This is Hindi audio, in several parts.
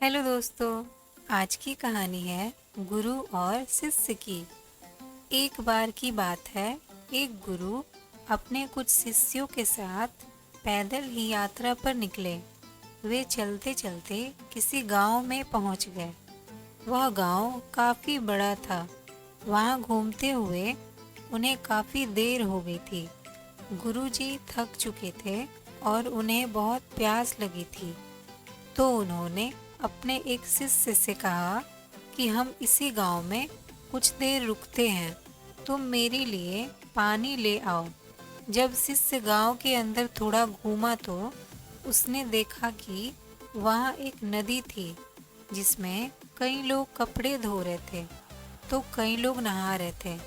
हेलो दोस्तों, आज की कहानी है गुरु और शिष्य की। एक बार की बात है, एक गुरु अपने कुछ शिष्यों के साथ पैदल ही यात्रा पर निकले। वे चलते चलते किसी गांव में पहुंच गए। वह गांव काफी बड़ा था। वहां घूमते हुए उन्हें काफी देर हो गई थी। गुरुजी थक चुके थे और उन्हें बहुत प्यास लगी थी। तो उन्होंने अपने एक शिष्य से कहा कि हम इसी गांव में कुछ देर रुकते हैं, तुम मेरे लिए पानी ले आओ। जब शिष्य गांव के अंदर थोड़ा घूमा तो उसने देखा कि वहाँ एक नदी थी जिसमें कई लोग कपड़े धो रहे थे तो कई लोग नहा रहे थे,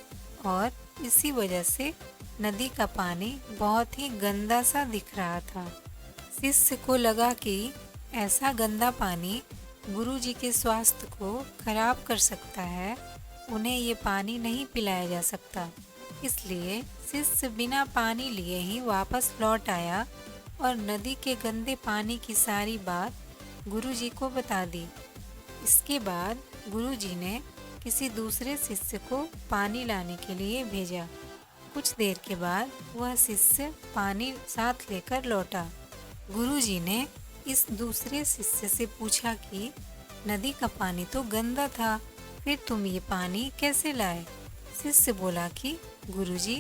और इसी वजह से नदी का पानी बहुत ही गंदा सा दिख रहा था। शिष्य को लगा कि ऐसा गंदा पानी गुरुजी के स्वास्थ्य को खराब कर सकता है, उन्हें ये पानी नहीं पिलाया जा सकता। इसलिए शिष्य बिना पानी लिए ही वापस लौट आया और नदी के गंदे पानी की सारी बात गुरुजी को बता दी। इसके बाद गुरुजी ने किसी दूसरे शिष्य को पानी लाने के लिए भेजा। कुछ देर के बाद वह शिष्य पानी साथ लेकर लौटा। गुरुजी ने इस दूसरे शिष्य से पूछा कि नदी का पानी तो गंदा था, फिर तुम ये पानी कैसे लाए? शिष्य बोला कि गुरुजी,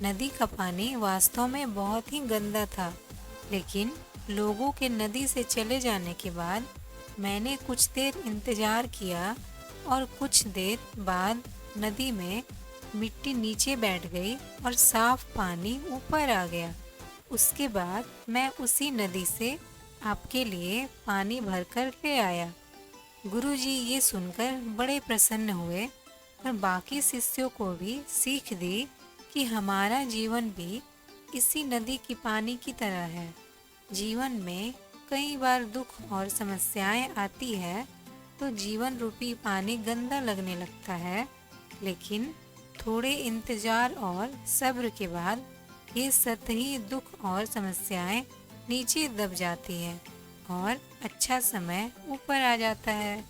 नदी का पानी वास्तव में बहुत ही गंदा था, लेकिन लोगों के नदी से चले जाने के बाद मैंने कुछ देर इंतजार किया और कुछ देर बाद नदी में मिट्टी नीचे बैठ गई और साफ पानी ऊपर आ गया। उसके बाद मैं उसी नदी से आपके लिए पानी भरकर ले आया। गुरुजी ये सुनकर बड़े प्रसन्न हुए और बाकी शिष्यों को भी सीख दी कि हमारा जीवन भी इसी नदी की पानी की तरह है। जीवन में कई बार दुख और समस्याएं आती है तो जीवन रूपी पानी गंदा लगने लगता है, लेकिन थोड़े इंतजार और सब्र के बाद ये सतही दुख और समस्याएं नीचे दब जाती है और अच्छा समय ऊपर आ जाता है।